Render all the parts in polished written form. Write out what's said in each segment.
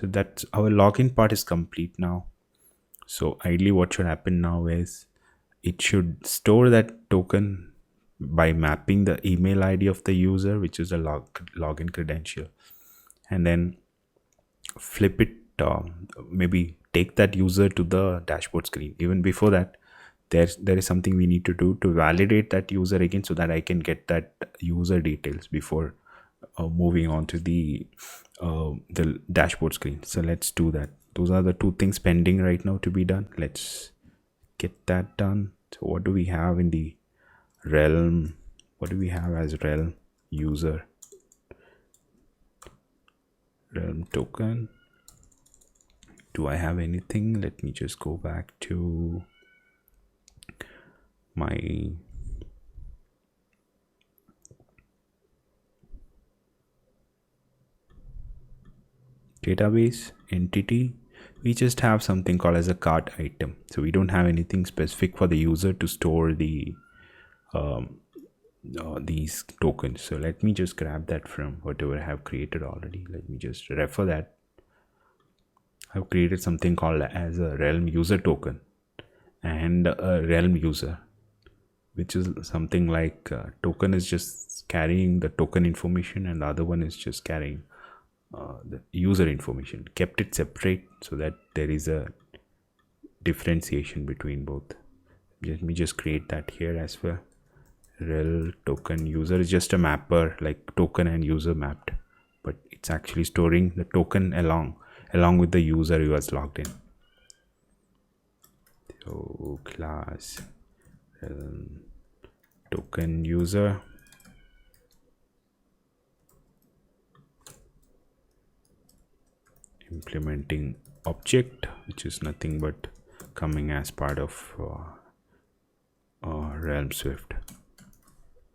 So that's our login part is complete now. So ideally what should happen now is it should store that token by mapping the email ID of the user, which is a login credential, and then flip it, maybe take that user to the dashboard screen. Even before that, there is something we need to do to validate that user again, so that I can get that user details before moving on to the dashboard screen. So let's do that. Those are the two things pending right now to be done. Let's get that done. So what do we have in the realm? What do we have as realm user? Realm token. Do I have anything? Let me just go back to my database entity. We just have something called as a cart item, so we don't have anything specific for the user to store the these tokens. So let me just grab that from whatever I have created already. Let me just refer that. I've created something called as a realm user token and a realm user, which is something like token is just carrying the token information, and the other one is just carrying the user information. Kept it separate so that there is a differentiation between both. Let me just create that here as well. Rel token user is just a mapper, like token and user mapped, but it's actually storing the token along with the user who has logged in. So class token user, implementing object, which is nothing but coming as part of realm swift.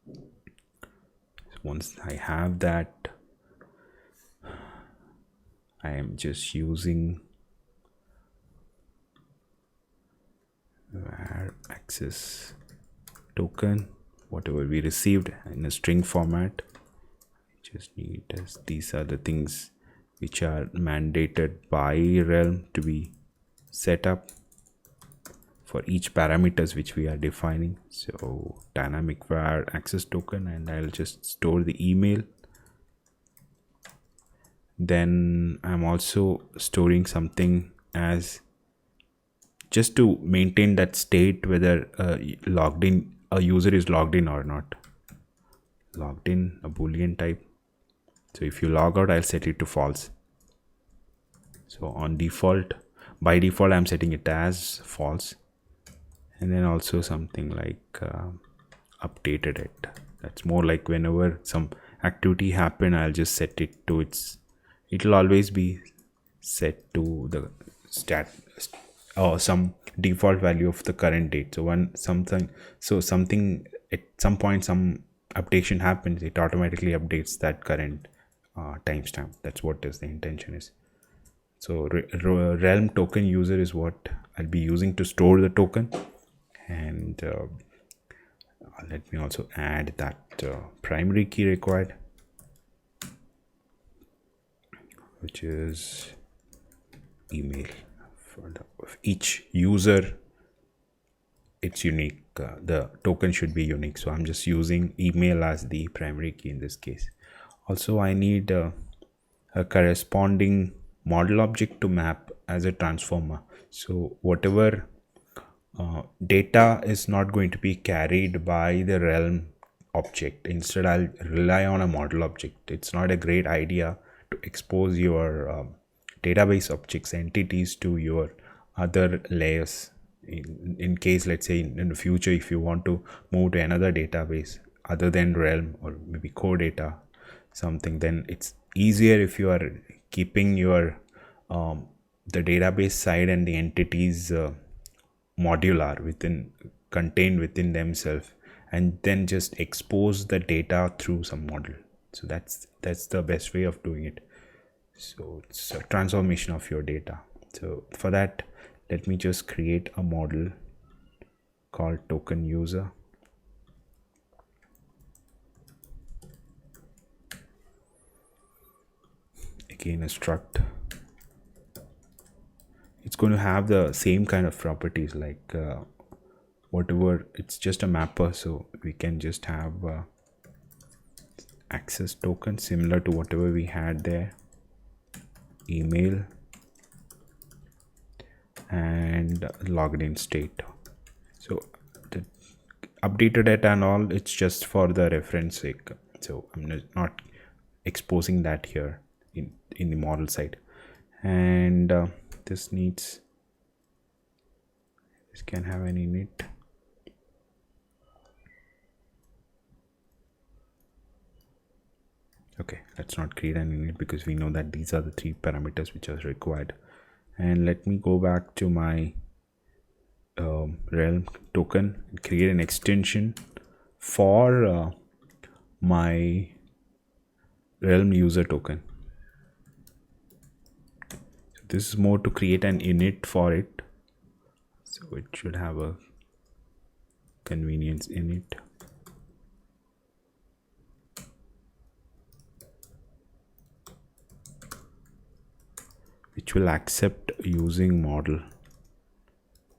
So once I have that, I am just using var access token, whatever we received in a string format. Just need as these are the things which are mandated by realm to be set up for each parameters which we are defining. So dynamic var access token, and I'll just store the email. Then I'm also storing something as just to maintain that state, whether a user is logged in or not. Logged in, a boolean type. So if you log out, I'll set it to false. So on default, by default, I'm setting it as false. And then also something like updated it. That's more like whenever some activity happen, I'll just set it to it'll always be set to the stat or some default value of the current date. So when something at some point some updation happens, it automatically updates that current timestamp. That's what is the intention is. So realm token user is what I'll be using to store the token. And let me also add that primary key required, which is email. For each user, it's unique. The token should be unique, so I'm just using email as the primary key in this case. Also, I need a corresponding model object to map as a transformer. So whatever data is not going to be carried by the realm object. Instead, I'll rely on a model object. It's not a great idea to expose your database objects entities to your other layers. In case, let's say in the future, if you want to move to another database other than realm or maybe core data something, then it's easier if you are keeping your the database side and the entities modular contained within themselves, and then just expose the data through some model. So that's the best way of doing it. So it's a transformation of your data. So for that, let me just create a model called token user. Again, a struct it's going to have the same kind of properties like whatever. It's just a mapper, so we can just have access token similar to whatever we had there, email, and logged in state. So the updated it and all, it's just for the reference sake, so I'm not exposing that here in the model side. And this can have an init. Okay, let's not create an init because we know that these are the 3 parameters which are required. And let me go back to my realm token and create an extension for my realm user token. So this is more to create an init for it, so it should have a convenience init. Which will accept using model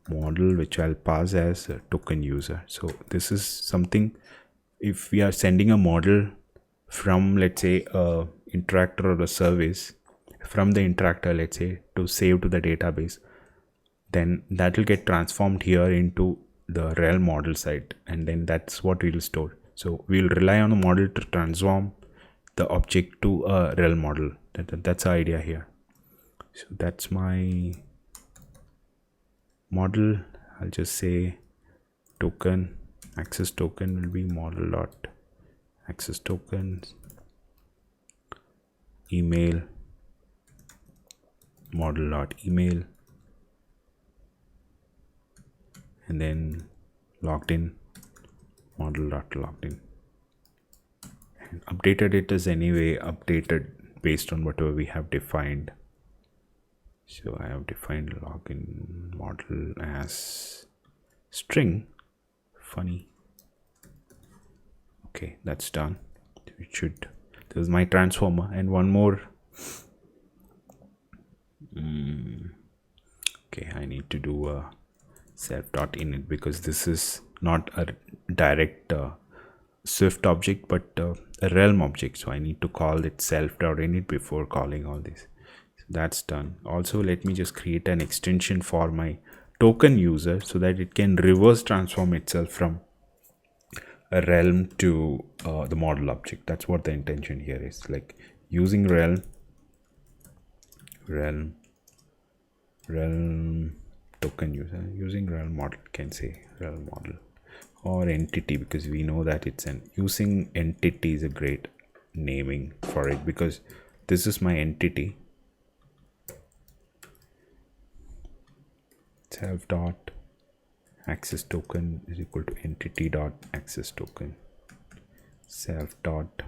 which I'll pass as a token user. So this is something, if we are sending a model from, let's say, a interactor or a service, from the interactor, let's say, to save to the database, then that will get transformed here into the realm model side, and then that's what we'll store. So we'll rely on a model to transform the object to a realm model. That's the idea here. So that's my model. I'll just say token, access token will be model dot access tokens, email, model dot email, and then logged in, model dot logged in. And updated it is anyway updated based on whatever we have defined. So I have defined login model as string. Funny. Okay, that's done. It should. This is my transformer, and one more. Okay, I need to do a self.init because this is not a direct Swift object, but a realm object. So I need to call it self.init before calling all this. That's done. Also, let me just create an extension for my token user so that it can reverse transform itself from a realm to the model object. That's what the intention here is, like using realm token user, using realm model, can say realm model, or entity, because we know that it's using entity is a great naming for it, because this is my entity. Self dot access token is equal to entity dot access token, self dot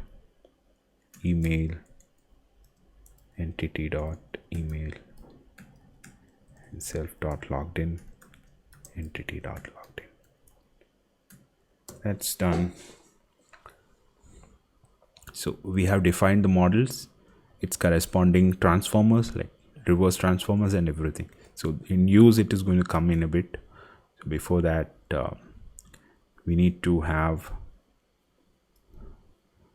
email, entity dot email, and self dot logged in, entity dot logged in. That's done. So we have defined the models, its corresponding transformers, like reverse transformers and everything. So in use it is going to come in a bit. So before that we need to have,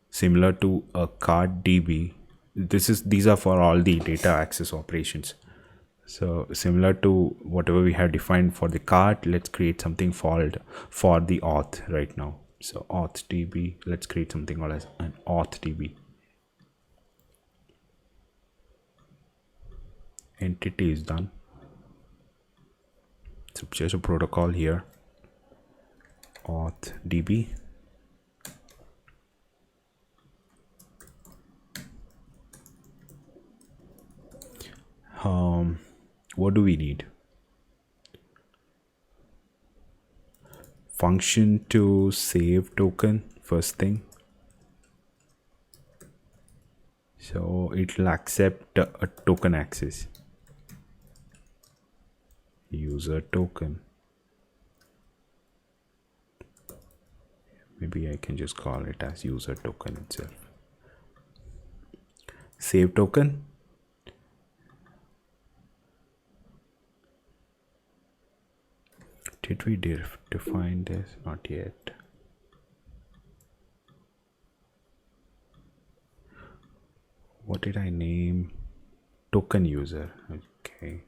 similar to a card DB, these are for all the data access operations. So similar to whatever we have defined for the card, let's create something for the auth right now. So auth DB, let's create something called as an auth DB. Entity is done. So just a protocol here, auth DB. What do we need? Function to save token, first thing. So it will accept a token access, user token. Maybe I can just call it as user token itself. Save token. Did we define this? Not yet. What did I name? Token user. Okay.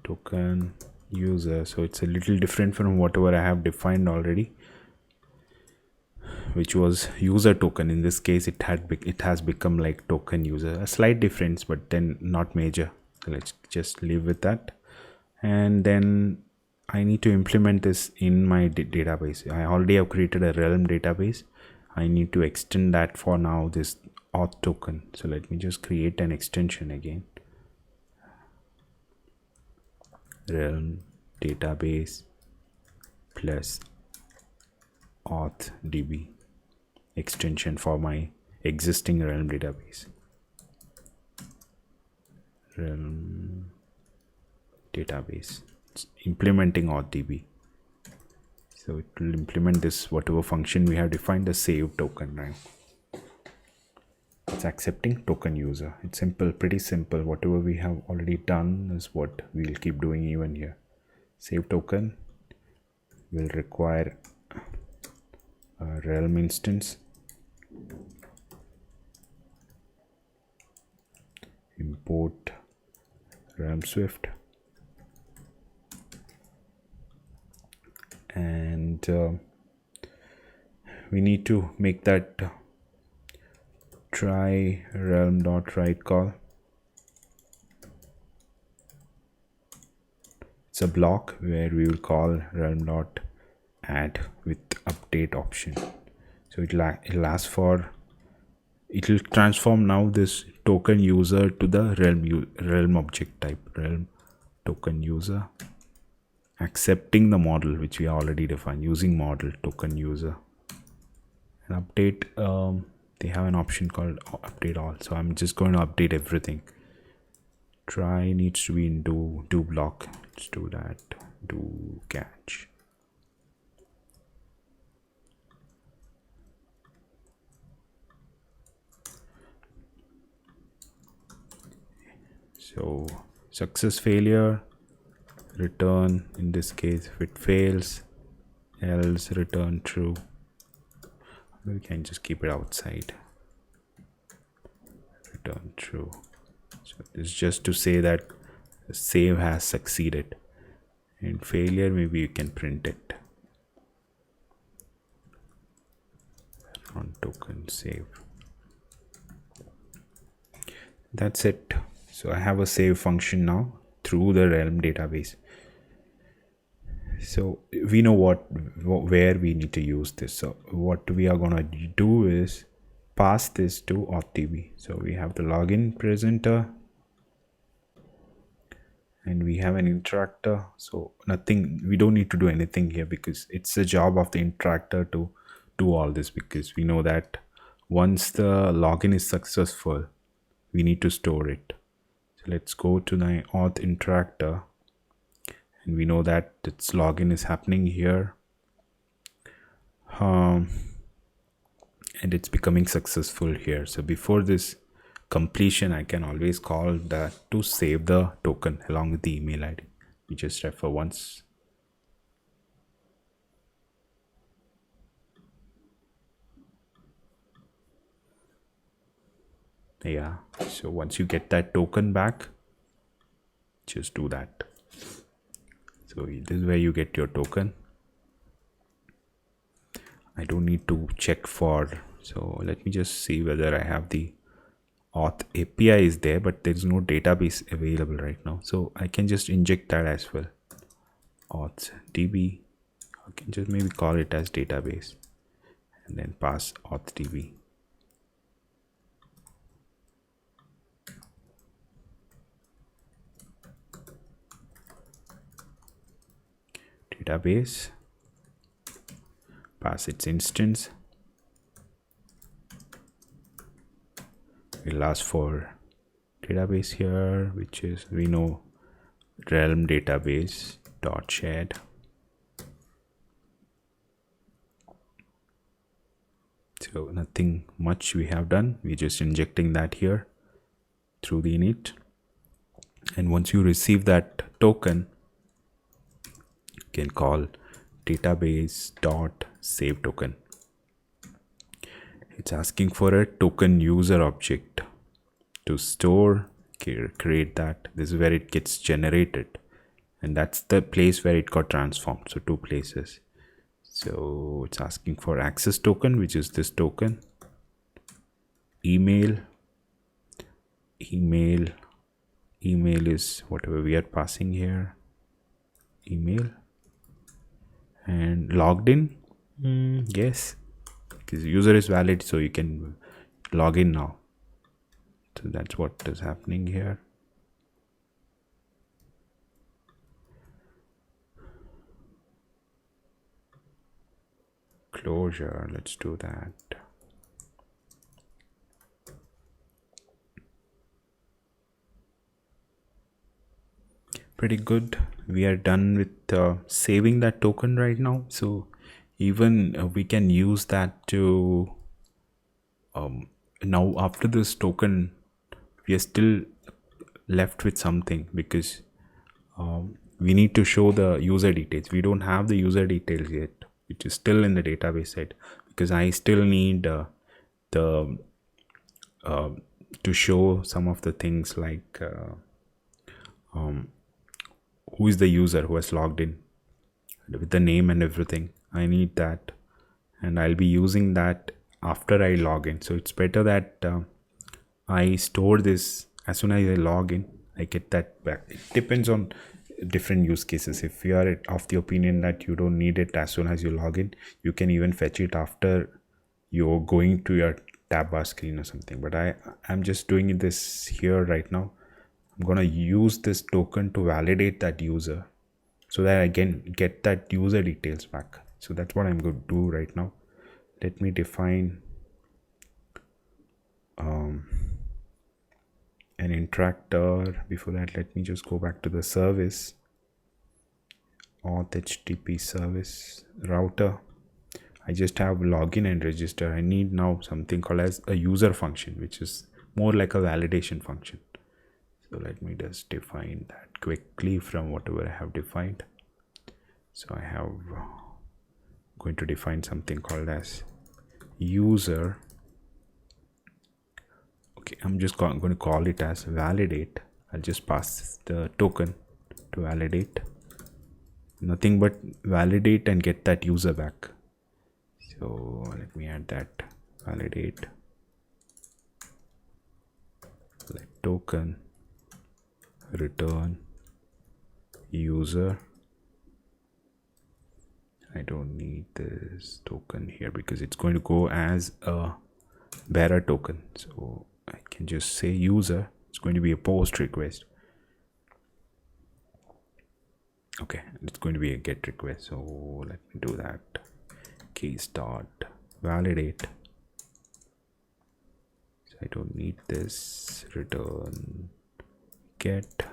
Token user. So it's a little different from whatever I have defined already, which was user token. In this case, it has become like token user. A slight difference, but then not major. So let's just live with that. And then I need to implement this in my database. I already have created a Realm database. I need to extend that for now, this auth token. So let me just create an extension again. Realm database plus auth db extension for my existing Realm database. Realm database. It's implementing auth-db. So it will implement this whatever function we have defined, the save token, right? It's accepting token user. It's simple, pretty simple. Whatever we have already done is what we'll keep doing even here. Save token will require a Realm instance. Import Realm Swift. And we need to make that try realm.write call. It's a block where we will call realm.add with update option. So it'll ask for, it will transform now this token user to the realm object type, realm token user, accepting the model which we already defined, using model token user. And update, they have an option called update all. So I'm just going to update everything. Try needs to be in do block. Let's do that. Do catch. So success failure, return in this case if it fails, else return true. We can just keep it outside. Return true. So this is just to say that the save has succeeded. In failure, maybe you can print it. On token save. That's it. So I have a save function now through the Realm database. So we know where we need to use this. So what we are going to do is pass this to auth-db. So we have the login presenter and we have an interactor. So nothing, we don't need to do anything here because it's the job of the interactor to do all this, because we know that once the login is successful, we need to store it. So let's go to the auth interactor. And we know that its login is happening here. And it's becoming successful here. So before this completion, I can always call that to save the token along with the email ID. We just refer once. Yeah, so once you get that token back, just do that. So this is where you get your token. I don't need to check for, so let me just see whether I have the auth API is there, but there's no database available right now. So I can just inject that as well. Auth db, I can just maybe call it as database and then pass auth db. Database, pass its instance. We'll ask for database here, which is, we know, realm database dot shared. So nothing much we have done. We're just injecting that here through the init. And once you receive that token, you can call database dot save token. It's asking for a token user object to store, create that. This is where it gets generated, and that's the place where it got transformed. So two places. So it's asking for access token, which is this token, email is whatever we are passing here, email, and logged in. Yes, because user is valid, so you can log in now. So that's what is happening here. Closure, let's do that. Pretty good. We are done with saving that token right now. So even we can use that to now after this token, we are still left with something, because we need to show the user details. We don't have the user details yet, which is still in the database side, because I still need the to show some of the things like who is the user who has logged in with the name and everything. I need that, and I'll be using that after I log in. So it's better that I store this as soon as I log in. I get that back. It depends on different use cases. If you are of the opinion that you don't need it as soon as you log in, you can even fetch it after you're going to your tab bar screen or something. But I'm just doing this here right now. I'm gonna use this token to validate that user, so that I can get that user details back. So that's what I'm going to do right now. Let me define an interactor. Before that, let me just go back to the service, auth HTTP service router. I just have login and register. I need now something called as a user function, which is more like a validation function. So let me just define that quickly from whatever I have defined. So I have going to define something called as user. Okay, I'm just going to call it as validate. I'll just pass the token to validate. Nothing but validate and get that user back. So let me add that validate, let token return user. I don't need this token here because it's going to go as a bearer token. So I can just say user. It's going to be a post request. Okay, it's going to be a get request. So let me do that. Case dot validate. So I don't need this. Return get.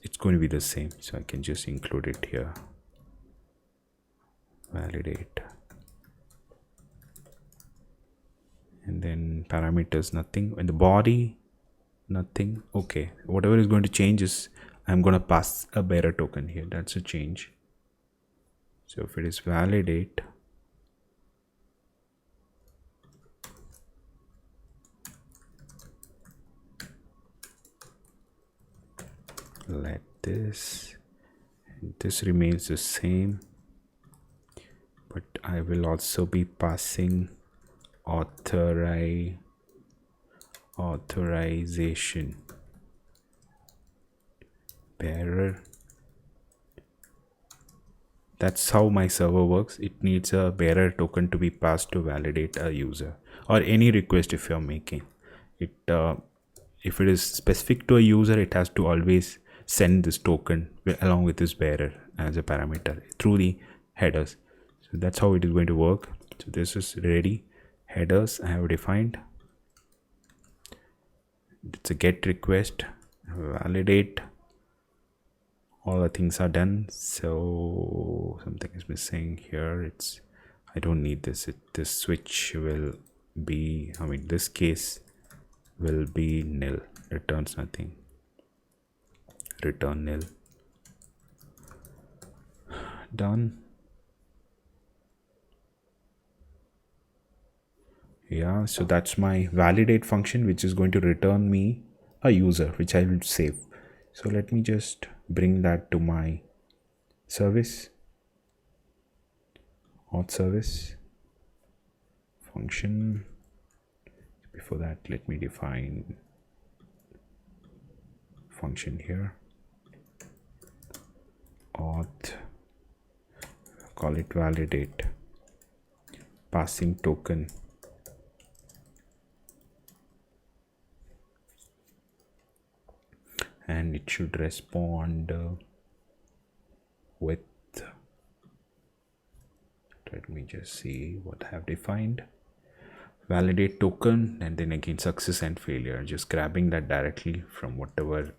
It's going to be the same, so I can just include it here. Validate, and then parameters nothing, and the body nothing. Okay, whatever is going to change is I'm going to pass a bearer token here. That's a change. So if it is validate, let this, and this remains the same, but I will also be passing authorization bearer. That's how my server works. It needs a bearer token to be passed to validate a user or any request. If you're making it, if it is specific to a user, it has to always send this token along with this bearer as a parameter through the headers. So that's how it is going to work. So this is ready. Headers I have defined. It's a get request, validate. All the things are done. So something is missing here. It's, I don't need this. This switch will be, I mean, this case will be nil, returns nothing, return nil. Done. Yeah, so that's my validate function, which is going to return me a user, which I will save. So let me just bring that to my service, auth service function. Before that, let me define function here, auth, call it validate, passing token, and it should respond with, let me just see what I have defined, validate token, and then again success and failure, just grabbing that directly from whatever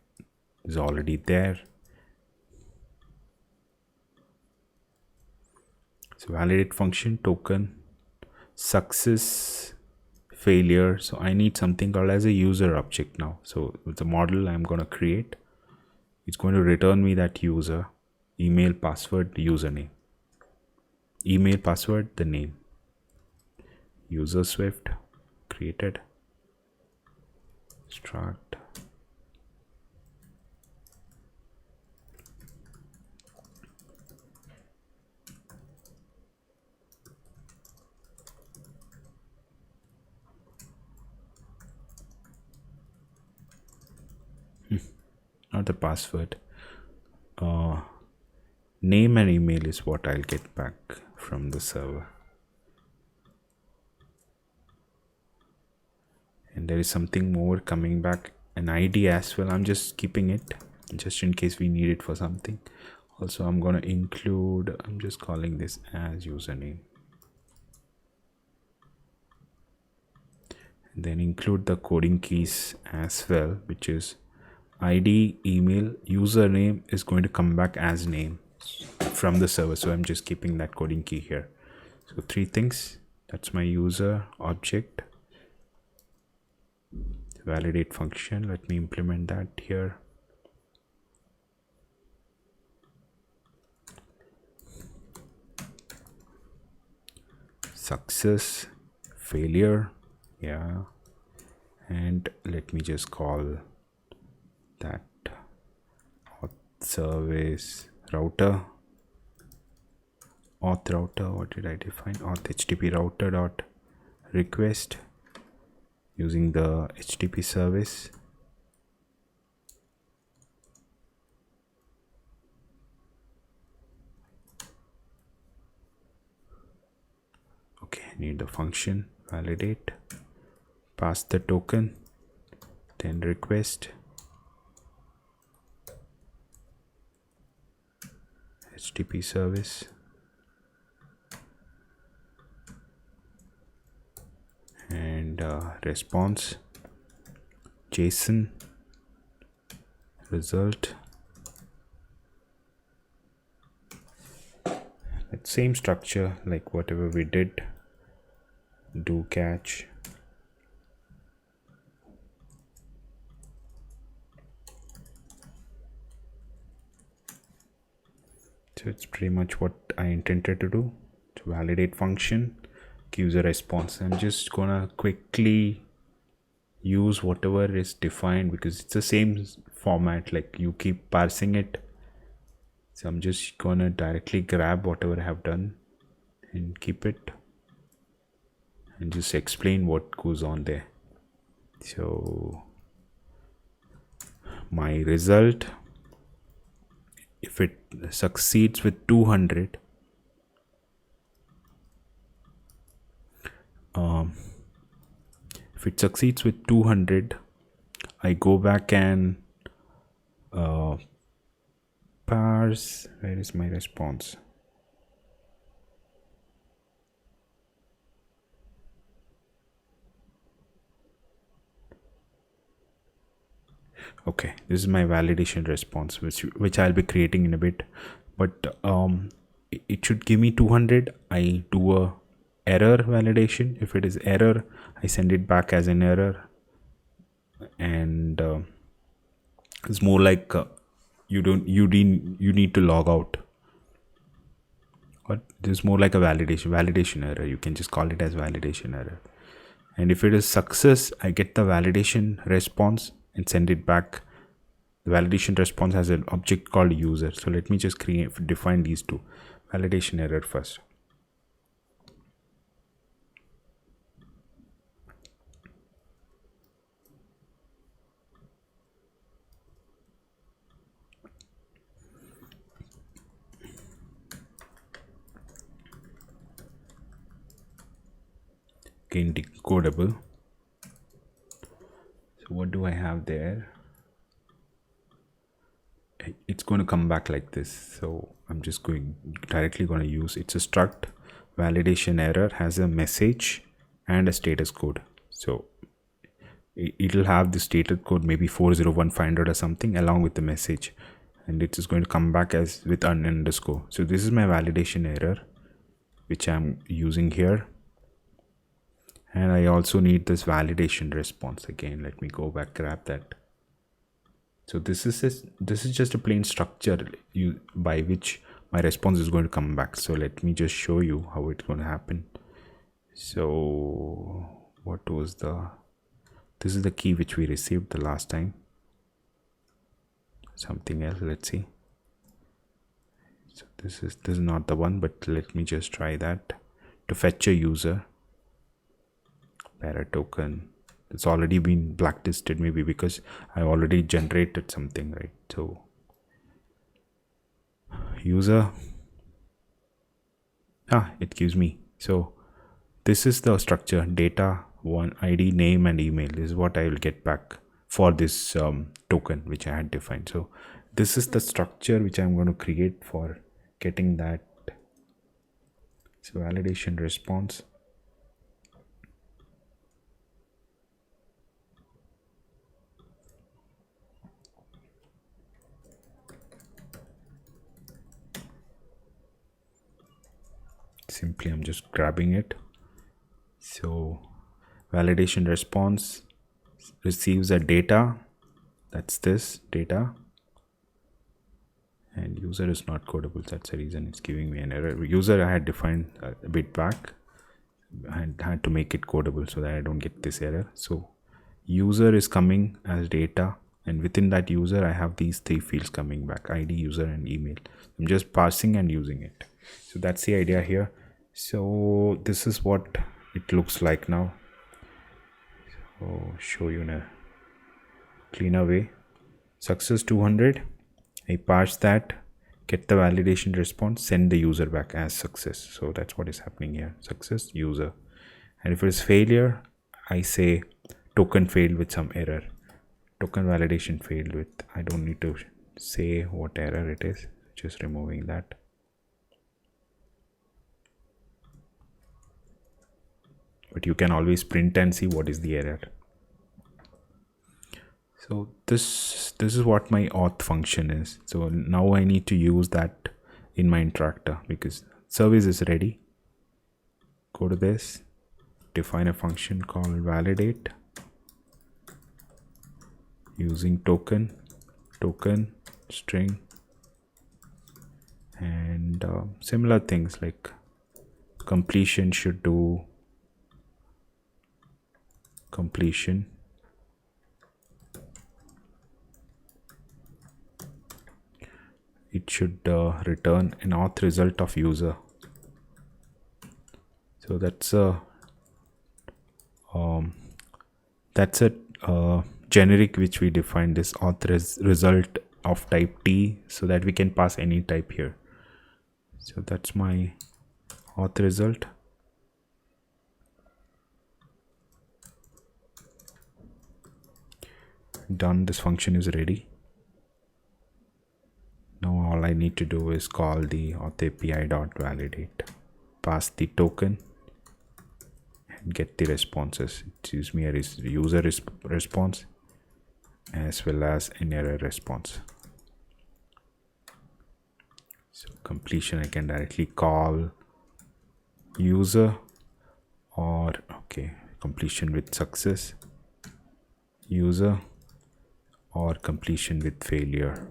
is already there. So validate function, token, success, failure. So I need something called as a user object now. So with the model I'm going to create, it's going to return me that user, email, password, username, email, password, the name, user Swift created, struct, not the password, name and email is what I'll get back from the server. And there is something more coming back, an ID as well. I'm just keeping it just in case we need it for something. Also, I'm going to include, I'm just calling this as username. And then include the coding keys as well, which is ID, email, username is going to come back as name from the server. So I'm just keeping that coding key here. So 3 things. That's my user object, validate function. Let me implement that here. Success, failure, yeah, and let me just call that auth service router, auth router. What did I define? Auth HTTP router dot request using the HTTP service. Okay, I need the function validate, pass the token, then request HTTP service, and response JSON result. That same structure like whatever we did, do catch, so it's pretty much what I intended to do. To validate function gives a response. I'm just gonna quickly use whatever is defined because it's the same format, like you keep parsing it. So I'm just gonna directly grab whatever I have done and keep it and just explain what goes on there. So my result, if it succeeds with 200, if it succeeds with 200, I go back and parse. Where is my response? Okay, this is my validation response, which I'll be creating in a bit, but it should give me 200. I do a error validation. If it is error, I send it back as an error. and it's more like you need to log out. But this is more like a validation error. You can just call it as validation error. And if it is success, I get the validation response and send it back. The validation response has an object called user. So let me just define these two. Validation error first. Again, decodable. So what do I have there? It's going to come back like this. So I'm just directly going to use, it's a struct validation error, has a message and a status code. So it'll have the status code, maybe 401500 or something, along with the message, and it is going to come back as with an underscore. So this is my validation error which I'm using here. And I also need this validation response. Again, let me go back, grab that. So this is just a plain structure by which my response is going to come back. So let me just show you how it's going to happen. So what was this is the key which we received the last time. Something else, let's see. So this is not the one, but let me just try that. To fetch a user, para token. It's already been blacklisted, maybe because I already generated something, right? So user, it gives me. So this is the structure: data, one ID, name, and email. This is what I will get back for this token which I had defined. So this is the structure which I'm going to create for getting that. So validation response. Simply I'm just grabbing it. So validation response receives a data, that's this data, and user is not codable. That's the reason it's giving me an error. User I had defined a bit back, I had to make it codable so that I don't get this error. So user is coming as data, and within that user I have these three fields coming back: ID, user, and email. I'm just passing and using it. So that's the idea here. So this is what it looks like now. So show you in a cleaner way. Success 200, I parse that, get the validation response, send the user back as success. So that's what is happening here: success, user. And if it is failure, I say token failed with some error, token validation failed with, I don't need to say what error it is, just removing that. But you can always print and see what is the error. So this is what my auth function is. So now I need to use that in my interactor because service is ready. Go to this, define a function called validate using token string, and similar things like completion should do completion, it should return an auth result of user. So that's a generic which we defined, this auth result of type T, so that we can pass any type here. So that's my auth result. Done, this function is ready. Now all I need to do is call the auth API.validate, pass the token and get the responses. It gives me a user response as well as an error response. So completion, I can directly call user, or completion with success, user, or completion with failure.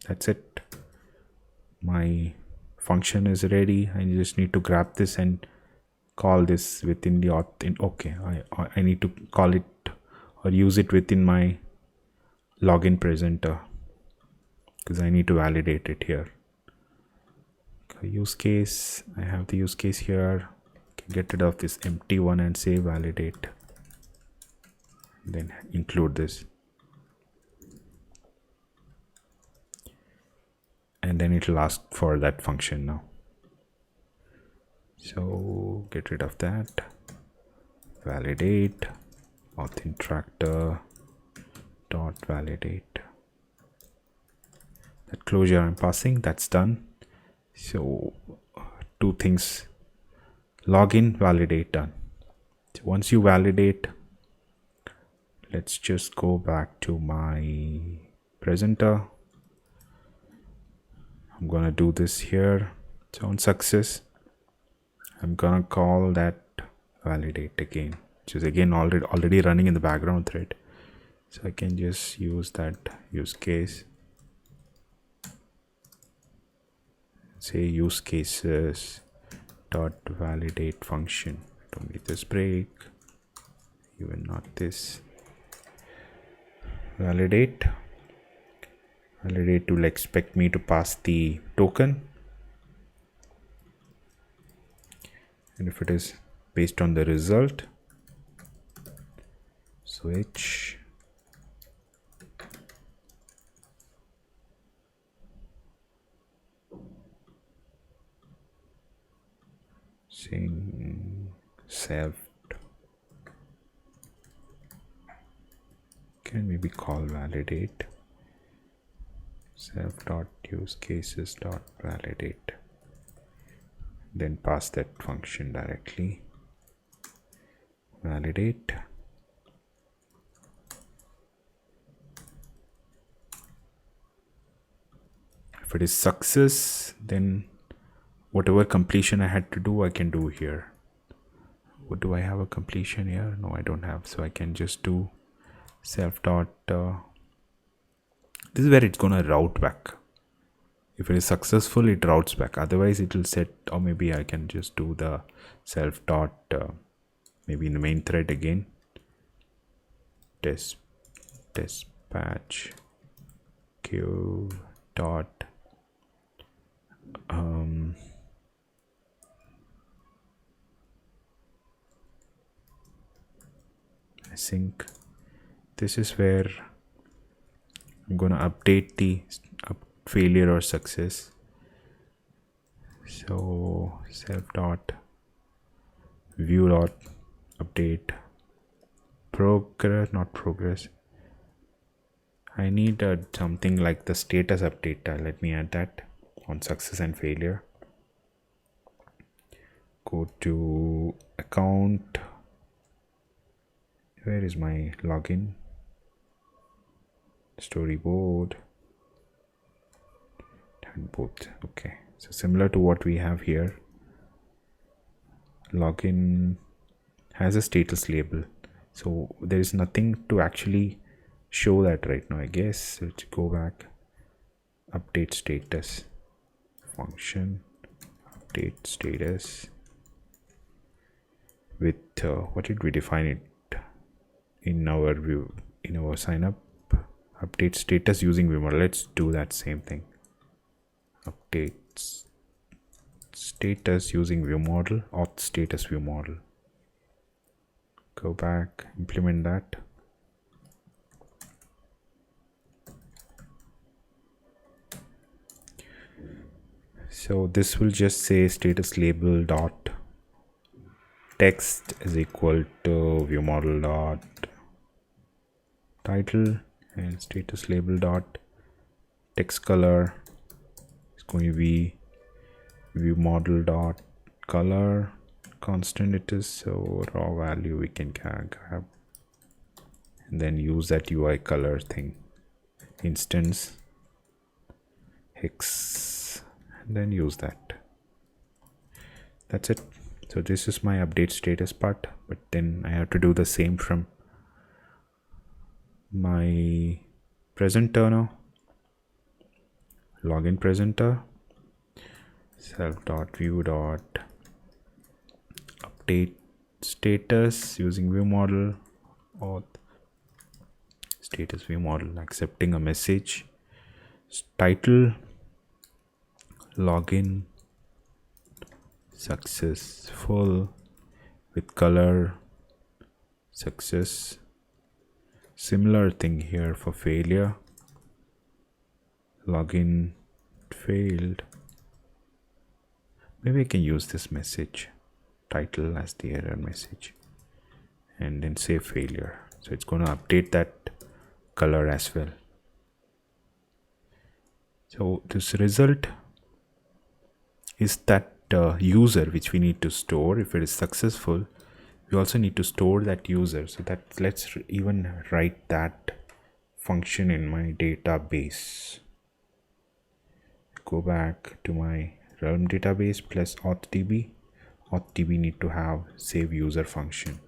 That's it. My function is ready. I just need to grab this and call this within the auth. Okay, I need to call it or use it within my login presenter because I need to validate it here. Okay, use case. I have the use case here. Can get rid of this empty one and say validate. Then include this. And then it will ask for that function now. So get rid of that. Validate auth interactor dot validate. That closure I'm passing, that's done. So two things: login, validate, done. So once you validate, let's just go back to my presenter. I'm gonna do this here. So on success, I'm gonna call that validate again, which is again already running in the background thread. So I can just use that use case. Say use cases dot validate function. Don't need this break. Even not this. Validate will expect me to pass the token, and if it is based on the result, switch saying saved. Can maybe call validate self dot use cases dot validate, then pass that function directly. Validate. If it is success, then whatever completion I had to do, I can do here. What do I have a completion here? No, I don't have. So I can just do self dot. This is where it's gonna route back. If it is successful, it routes back. Otherwise, it will set, or maybe I can just do the self dot. Maybe in the main thread again. Dispatch queue dot. Sync. This is where I'm gonna update the failure or success. So self dot view dot update progress, not progress. I need something like the status update. Let me add that on success and failure. Go to account. Where is my login? Storyboard and both. Okay, so similar to what we have here, login has a status label, so there is nothing to actually show that right now, I guess. So let's go back, update status function, update status with what did we define it in our view, in our sign up? Update status using VIPER. Let's do that same thing. Update status using view model, auth status view model. Go back, implement that. So this will just say status label dot text is equal to view model dot title, and status label dot text color is going to be view model dot color constant it is, so raw value we can grab and then use that UI color thing instance hex and then use that. That's it. So this is my update status part, but then I have to do the same from my presenter now. Login presenter, self.view.update status using view model, or status view model accepting a message. Title, login successful with color success. Similar thing here for failure, login failed. Maybe I can use this message title as the error message and then say failure. So it's going to update that color as well. So this result is that user which we need to store. If it is successful, we also need to store that user. So that let's even write that function in my database. Go back to my Realm database plus authDB. AuthDB need to have save user function.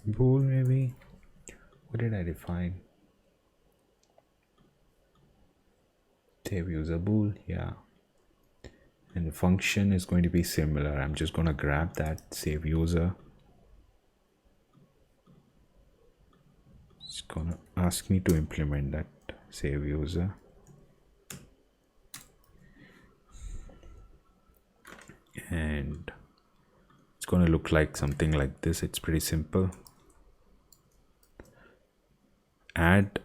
Bool maybe. What did I define? Save user bool, yeah. And the function is going to be similar. I'm just going to grab that save user. It's going to ask me to implement that save user. And it's going to look like something like this. It's pretty simple. Add,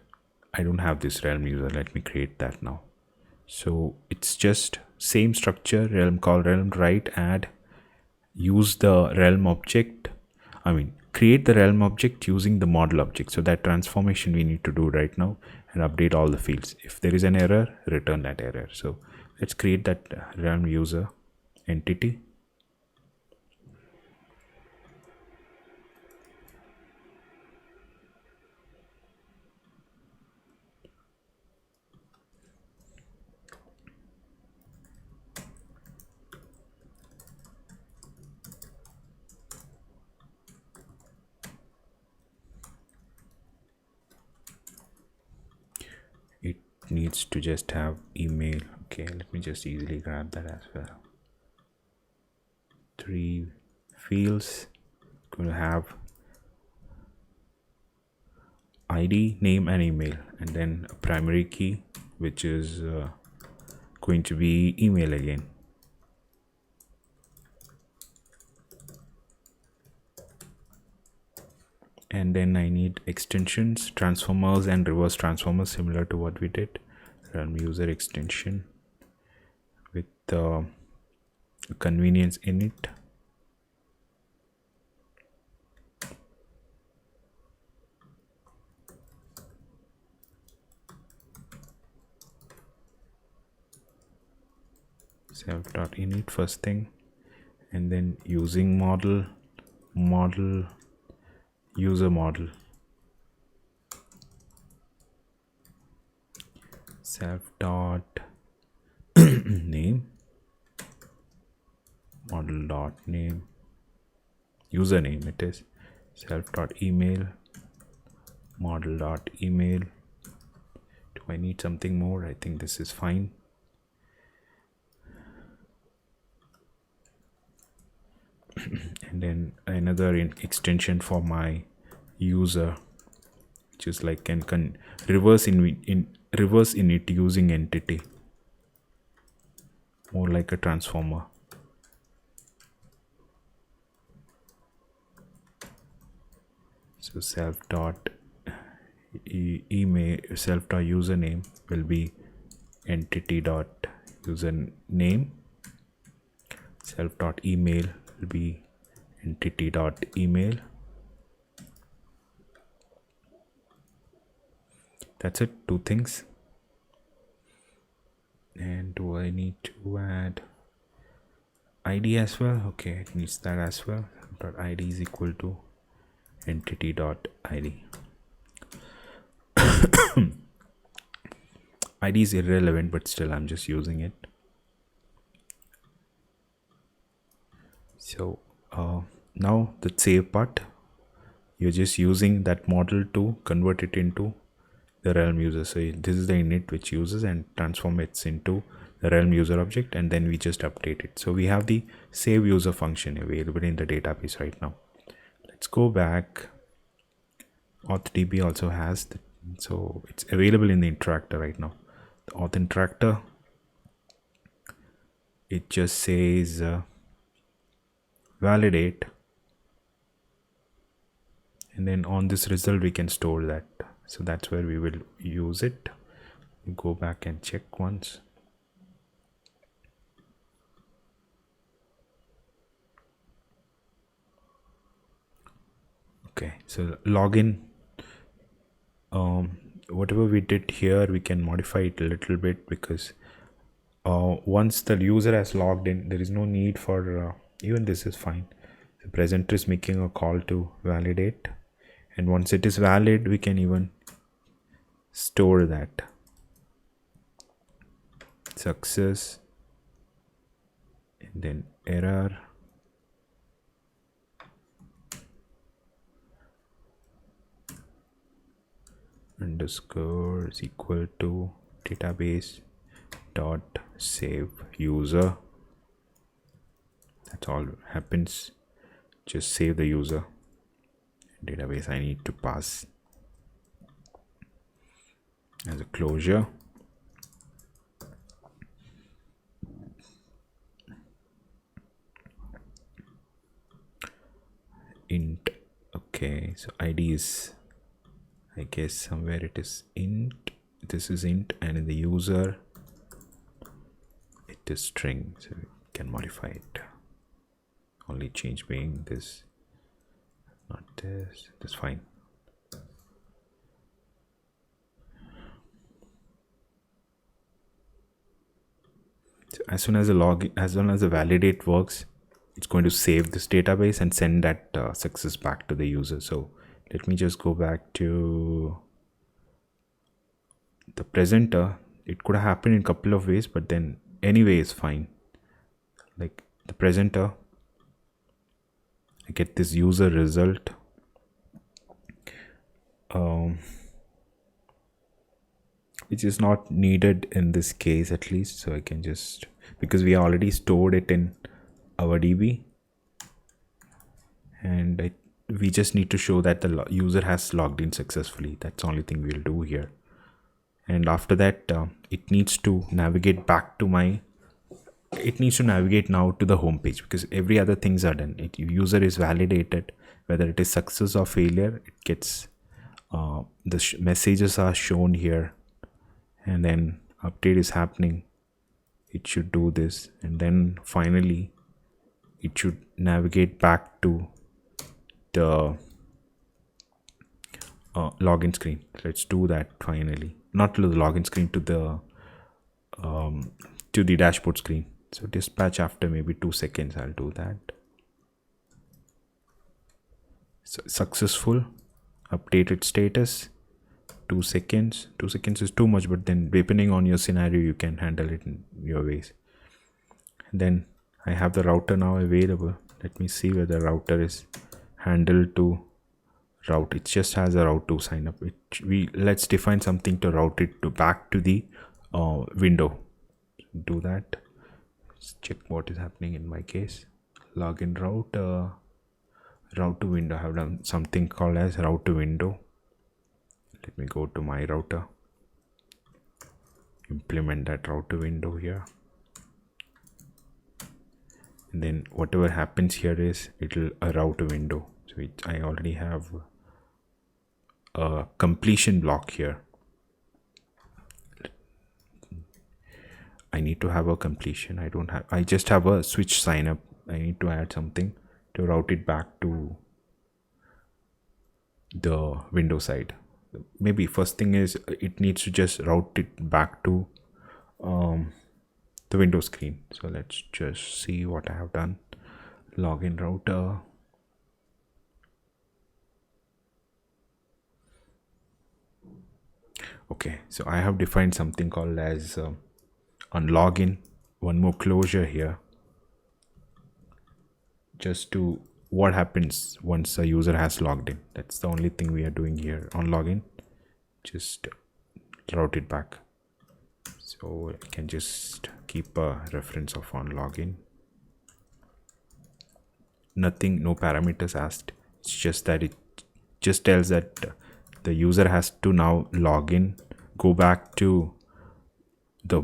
I don't have this Realm user. Let me create that now. So it's just same structure, Realm call Realm write add, use the Realm object. Create the Realm object using the model object. So that transformation we need to do right now and update all the fields. If there is an error, return that error. So let's create that Realm user entity. It needs to just have email. Okay, let me just easily grab that as well. 3 fields. Going to have ID, name and email, and then a primary key which is going to be email again. And then I need extensions, transformers and reverse transformers, similar to what we did. Realm user extension with convenience in it. Self.init first thing, and then using model user model, self dot name, model dot name, username it is, self dot email, model dot email. Do I need something more? I think this is fine. And then another extension for my user, which is like can reverse init using entity, more like a transformer. So self dot email, self dot username will be entity dot username, self dot email will be entity dot email. That's it, 2 things. And do I need to add ID as well? Okay, it needs that as well. Dot ID is equal to entity dot ID. ID is irrelevant, but still I'm just using it. So now the save part, you're just using that model to convert it into the realm user. So this is the init which uses and transform it into the realm user object, and then we just update it. So we have the save user function available in the database right now. Let's go back. AuthDB also has so it's available in the Interactor right now. The Auth Interactor, it just says validate, and then on this result we can store that. So that's where we will use it. Go back and check once. Okay, so login, whatever we did here, we can modify it a little bit, because once the user has logged in, there is no need for even this is fine. The presenter is making a call to validate, and once it is valid, we can even store that success and then error underscore is equal to database dot save user. That's all happens. Just save the user. Database I need to pass as a closure. Int. Okay, so ID is, I guess somewhere it is int. This is int, and in the user it is string, so we can modify it. Only change being this, not this. That's fine. So as soon as the validate works, it's going to save this database and send that success back to the user. So let me just go back to the presenter. It could happen in a couple of ways, but then anyway is fine. Like the presenter, I get this user result. Which is not needed in this case, at least. So I can just, because we already stored it in our DB, and we just need to show that the user has logged in successfully. That's the only thing we'll do here. And after that, it needs to navigate back to it needs to navigate now to the home page, because every other things are done. User is validated, whether it is success or failure, it gets the messages are shown here, and then update is happening. It should do this, and then finally it should navigate back to the login screen. Let's do that finally. Not to the login screen, to the dashboard screen. So dispatch after maybe 2 seconds. I'll do that. So successful, updated status, 2 seconds. 2 seconds is too much, but then depending on your scenario, you can handle it in your ways. And then I have the router now available. Let me see where the router is handled to route. It just has a route to sign up. Let's define something to route it to back to the window. Do that. Let's check what is happening in my case. Login route, route to window. I have done something called as route to window. Let me go to my router, implement that route to window here, and then whatever happens here is it'll a route to window. So I already have a completion block here. I need to have a completion. I just have a switch sign up. I need to add something to route it back to the window side. Maybe first thing is it needs to just route it back to the window screen. So let's just see what I have done. Login router. Okay, so I have defined something called as on login, one more closure here, just to what happens once a user has logged in. That's the only thing we are doing here on login. Just route it back. So I can just keep a reference of on login. Nothing, no parameters asked. It's just that it just tells that the user has to now log in, go back to the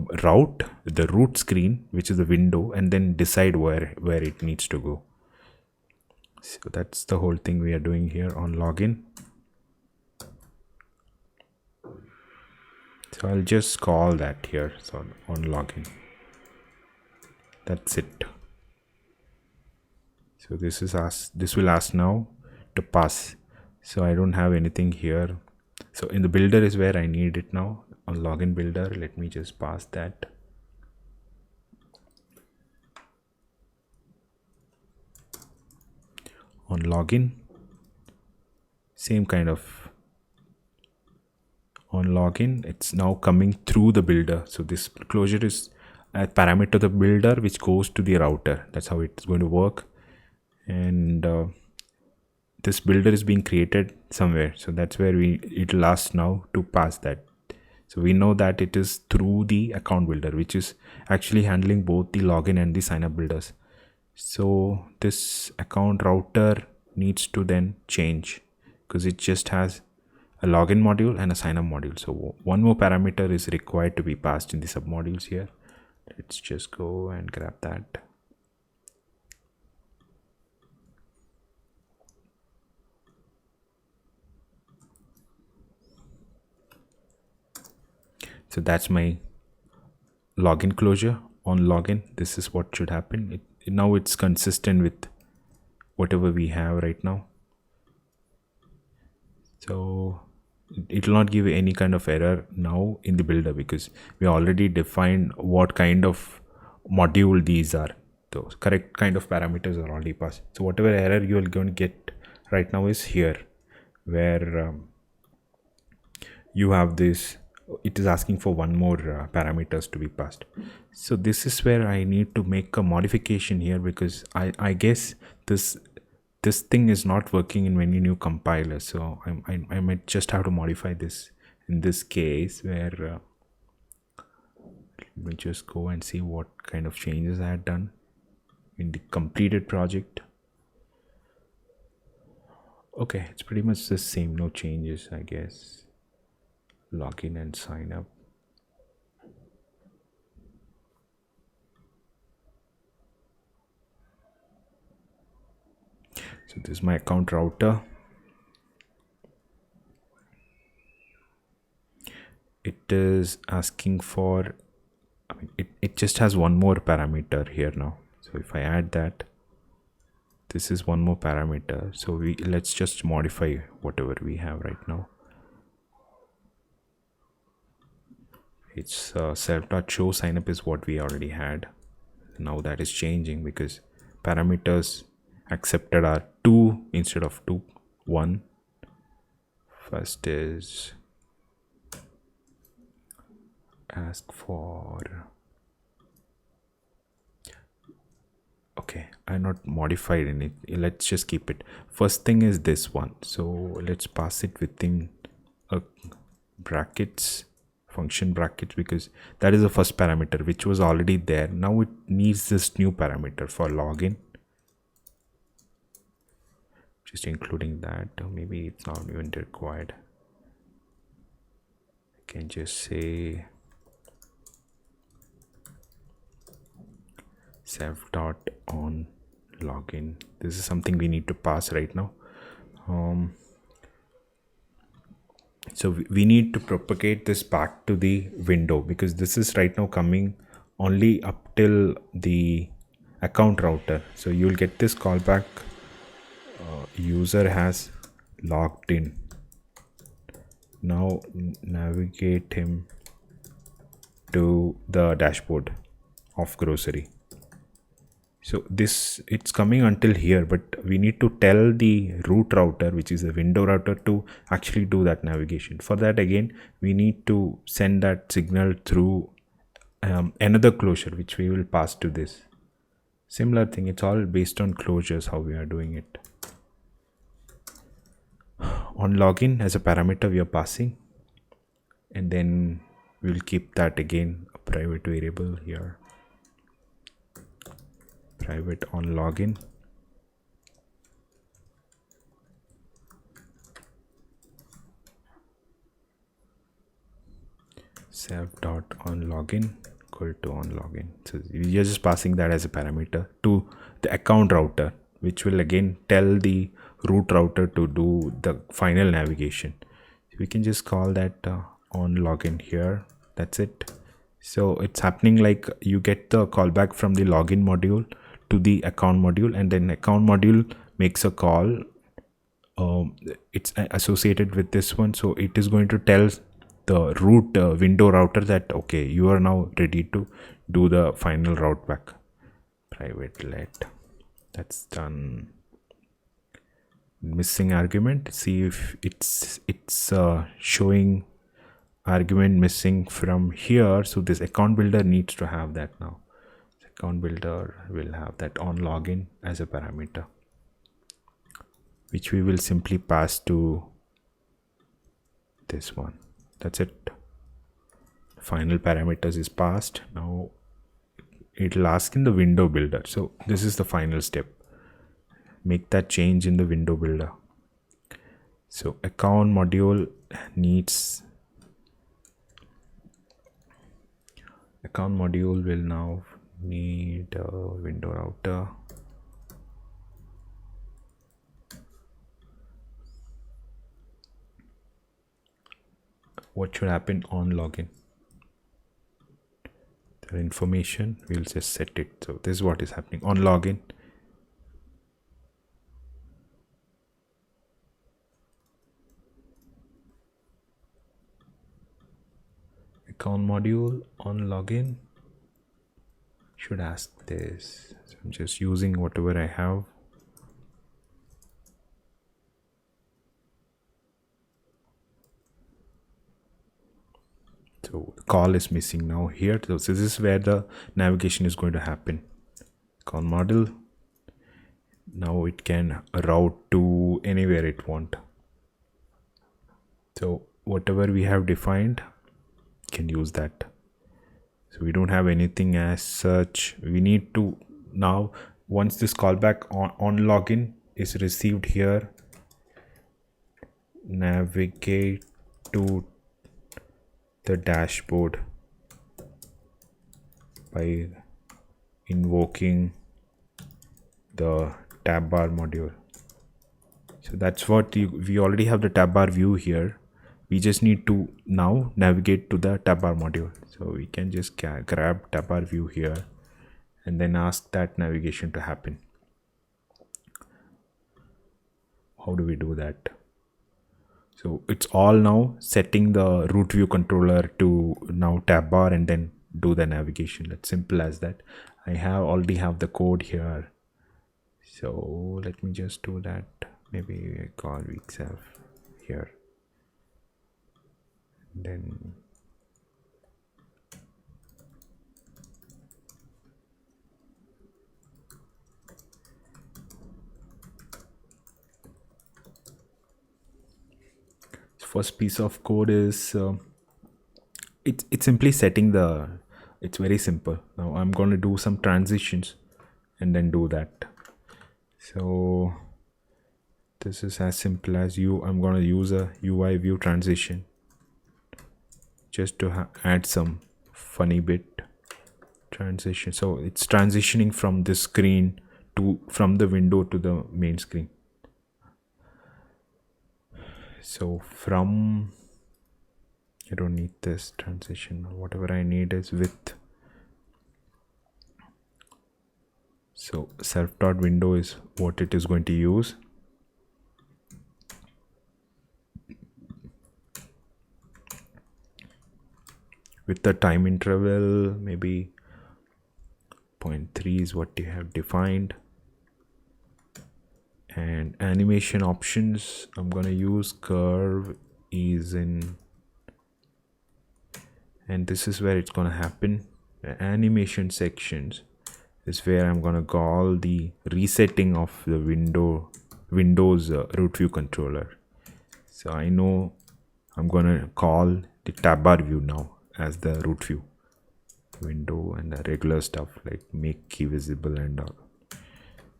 root screen, which is the window, and then decide where it needs to go. So that's the whole thing we are doing here on login. So I'll just call that here, so on login. That's it. So this will ask now to pass. So I don't have anything here. So in the builder is where I need it now. On login builder, let me just pass that. On login, same kind of on login, it's now coming through the builder. So this closure is a parameter of the builder which goes to the router. That's how it's going to work. And this builder is being created somewhere, so that's where it'll ask now to pass that. So we know that it is through the account builder, which is actually handling both the login and the sign up builders. So this account router needs to then change because it just has a login module and a sign up module. So one more parameter is required to be passed in the sub modules here. Let's just go and grab that. So that's my login closure. On login, this is what should happen. Now it's consistent with whatever we have right now. So it will not give any kind of error now in the builder because we already defined what kind of module these are. Those correct kind of parameters are already passed. So whatever error you are going to get right now is here, where you have this. It is asking for one more parameters to be passed. So this is where I need to make a modification here because I guess this thing is not working in many new compilers. So I might just have to modify this in this case where let me just go and see what kind of changes I had done in the completed project. Okay, it's pretty much the same, no changes, I guess. Login and sign up. So this is my account router. It is asking for, it just has one more parameter here now. So if I add that, this is one more parameter. So let's just modify whatever we have right now. It's self.show signup is what we already had. Now that is changing because parameters accepted are 2 instead of 1. First is ask for, okay, I not modified in it. Let's just keep it. First thing is this one, so let's pass it within brackets, function brackets, because that is the first parameter which was already there. Now it needs this new parameter for login, just including that. Or maybe it's not even required. I can just say self.on login. This is something we need to pass right now. So we need to propagate this back to the window because this is right now coming only up till the account router. So you'll get this callback. User has logged in. Now navigate him to the dashboard of grocery. So this, it's coming until here, but we need to tell the root router, which is the window router, to actually do that navigation. For that, again, we need to send that signal through another closure, which we will pass to this. Similar thing, it's all based on closures, how we are doing it. On login, as a parameter, we are passing, and then we'll keep that again a private variable here. Private on login. Self dot on login equal to on login. So you're just passing that as a parameter to the account router, which will again tell the root router to do the final navigation. So we can just call that on login here. That's it. So it's happening like you get the callback from the login module to the account module, and then account module makes a call. It's associated with this one, so it is going to tell the root window router that okay, you are now ready to do the final route back. Private let, that's done. Missing argument, see if it's showing argument missing from here. So this account builder needs to have that now. Account builder will have that on login as a parameter, which we will simply pass to this one. That's it. Final parameters is passed. Now it'll ask in the window builder. So this is the final step. Make that change in the window builder. So account module needs, account module will now need a window router. What should happen on login? The information, we'll just set it. So this is what is happening on login. Account module on login should ask this. So I'm just using whatever I have. So the call is missing now here. So this is where the navigation is going to happen. Account module. Now it can route to anywhere it want. So whatever we have defined, can use that. So we don't have anything as such. We need to now, once this callback on login is received here, navigate to the dashboard by invoking the tab bar module. So that's what we already have the tab bar view here. We just need to now navigate to the tab bar module. So we can just grab tab bar view here and then ask that navigation to happen. How do we do that? So it's all now setting the root view controller to now tab bar and then do the navigation. It's simple as that. I already have the code here. So let me just do that. Maybe I call week self here. Then first piece of code is it's simply setting the, it's very simple. Now I'm going to do some transitions and then do that. So this is as simple as I'm going to use a UI view transition just to add some funny bit transition. So it's transitioning from this screen to, from the window to the main screen. So from, I don't need this transition. Whatever I need is width. So self.window is what it is going to use. With the time interval, maybe 6.3 is what you have defined. And animation options, I'm gonna use curve is in, and this is where it's gonna happen. The animation sections is where I'm gonna call the resetting of the Windows root view controller. So I know I'm gonna call the tab bar view now as the root view window, and the regular stuff like make key visible and all.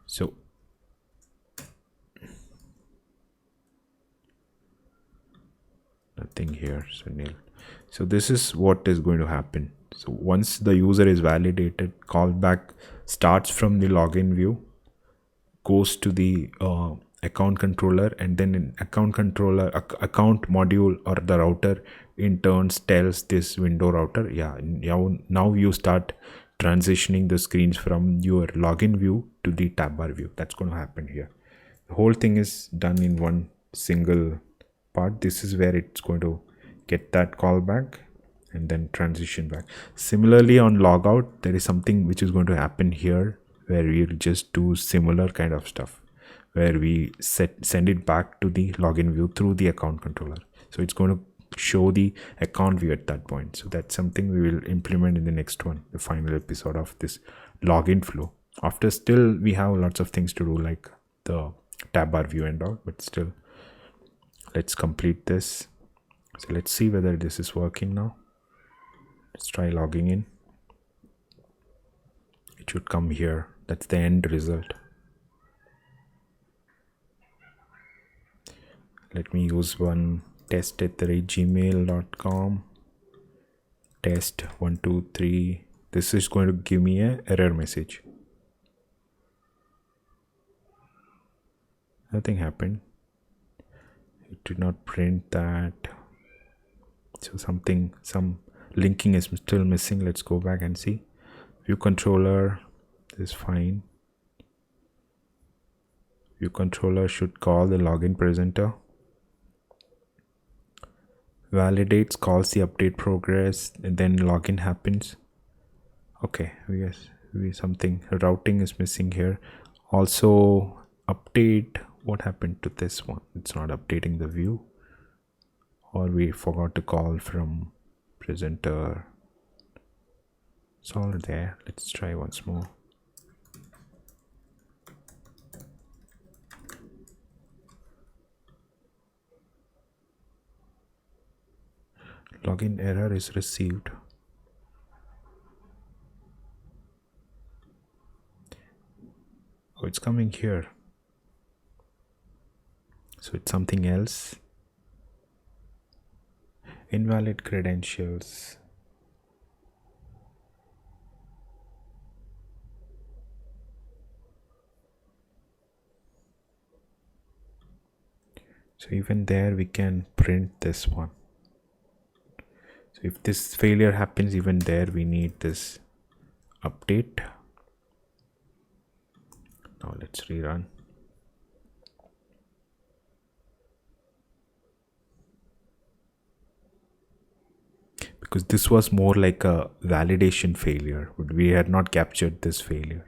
So nothing here, so nil. So this is what is going to happen. So once the user is validated, callback starts from the login view, goes to the account controller, and then in account controller account module or the router in turns tells this window router, yeah, now you start transitioning the screens from your login view to the tab bar view. That's going to happen here. The whole thing is done in one single part. This is where it's going to get that callback and then transition back. Similarly on logout, there is something which is going to happen here where we'll just do similar kind of stuff, where we send it back to the login view through the account controller. So it's going to show the account view at that point. So that's something we will implement in the next one, the final episode of this login flow. After still we have lots of things to do like the tab bar view and all, but still let's complete this. So let's see whether this is working now. Let's try logging in. It should come here. That's the end result. Let me use one test@gmail.com. Test 1 2 3. This is going to give me an error message. Nothing happened. It did not print that. So some linking is still missing. Let's go back and see. View controller is fine. View controller should call the login presenter. Validates, calls the update progress, and then login happens. Okay, something routing is missing here. Also update, what happened to this one? It's not updating the view, or we forgot to call from presenter. It's all there. Let's try once more. Login error is received. Oh, it's coming here. So it's something else. Invalid credentials. So even there we can print this one. So if this failure happens, even there we need this update. Now let's rerun. Because this was more like a validation failure. We had not captured this failure.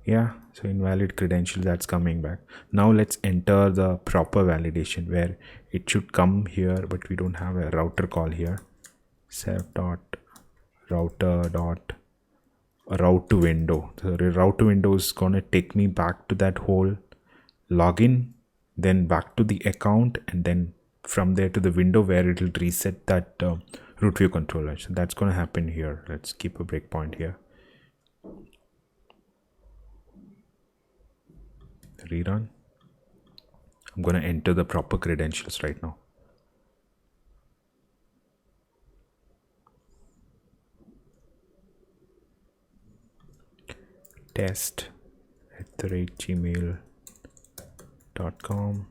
Yeah, so invalid credential, that's coming back. Now let's enter the proper validation where it should come here, but we don't have a router call here. Serve.router.route to window. So the route to window is gonna take me back to that whole login, then back to the account, and then from there to the window where it will reset that root view controller. So that's gonna happen here. Let's keep a breakpoint here. Rerun. I'm going to enter the proper credentials right now. test@gmail.com.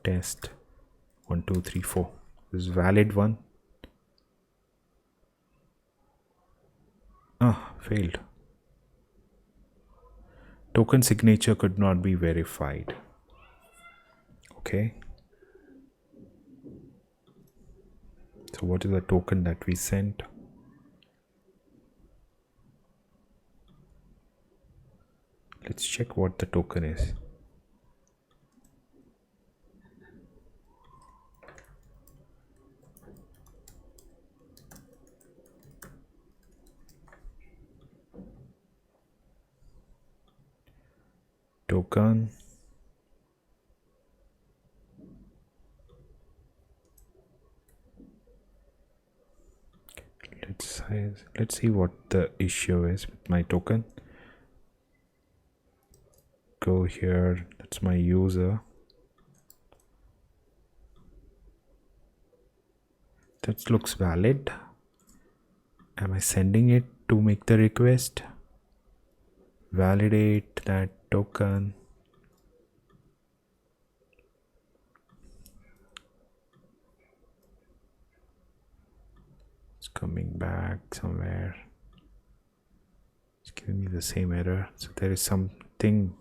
Test 1 2 3 4. This is valid one. Failed. token signature could not be verified. Okay. So what is the token that we sent? Let's check what the token is. Token. Let's see what the issue is with my token. Go here, that's my user. That looks valid. Am I sending it to make the request? Validate that token. It's coming back somewhere. It's giving me the same error. So there is something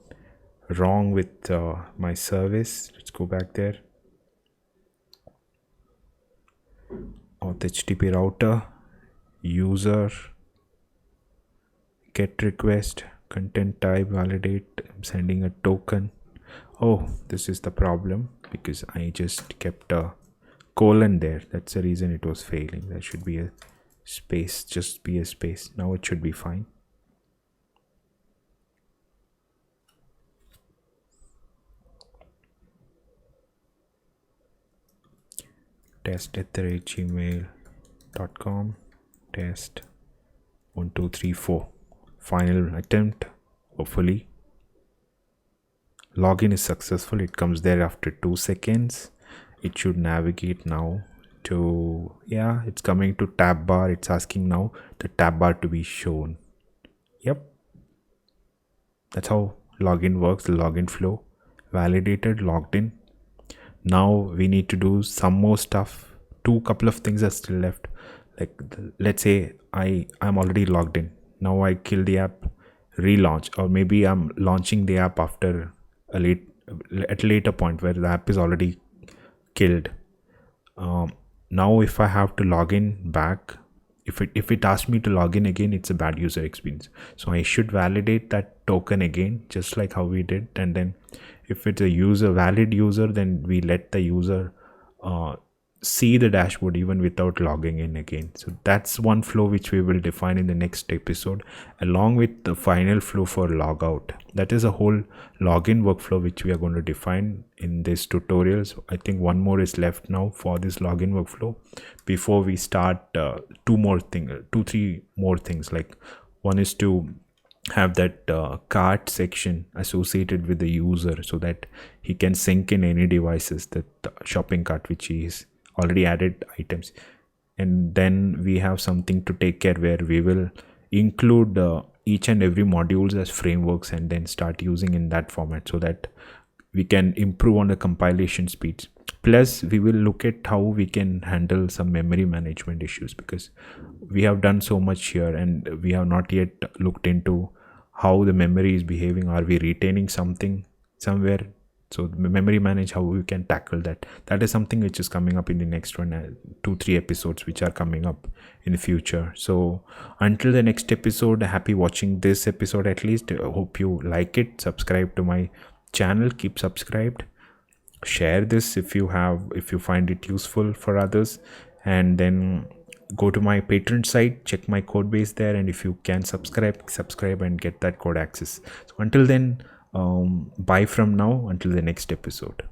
wrong with my service. Let's go back there. Auth HTTP router, user, get request, content type, validate. I'm sending a token. Oh, this is the problem because I just kept a colon there. That's the reason it was failing. There should be a space, just be a space. Now it should be fine. test@gmail.com. Test 1 2 3 4. Final attempt. Hopefully login is successful. It comes there after 2 seconds. It should navigate now to, yeah, it's coming to tab bar. It's asking now the tab bar to be shown. Yep, that's how login works. The login flow. Validated, logged in. Now we need to do some more stuff. Couple of things are still left. Like let's say I'm already logged in. Now I kill the app, relaunch, or maybe I'm launching the app after at a later point where the app is already killed. Now if I have to log in back, if it asks me to log in again, it's a bad user experience. So I should validate that token again, just like how we did. And then if it's a valid user, then we let the user see the dashboard even without logging in again. So that's one flow which we will define in the next episode, along with the final flow for logout. That is a whole login workflow which we are going to define in this tutorial. So I think one more is left now for this login workflow before we start two, three more things. Like one is to have that cart section associated with the user so that he can sync in any devices, that shopping cart which is already added items. And then we have something to take care where we will include each and every modules as frameworks and then start using in that format so that we can improve on the compilation speeds. Plus we will look at how we can handle some memory management issues, because we have done so much here and we have not yet looked into how the memory is behaving. Are we retaining something somewhere? So memory manage, how we can tackle that. That is something which is coming up in the next 2-3 episodes which are coming up in the future. So until the next episode, happy watching this episode at least. I hope you like it. Subscribe to my channel, keep subscribed. Share this if you find it useful for others, and then go to my Patreon site, check my code base there, and if you can subscribe and get that code access. So until then, bye from now until the next episode.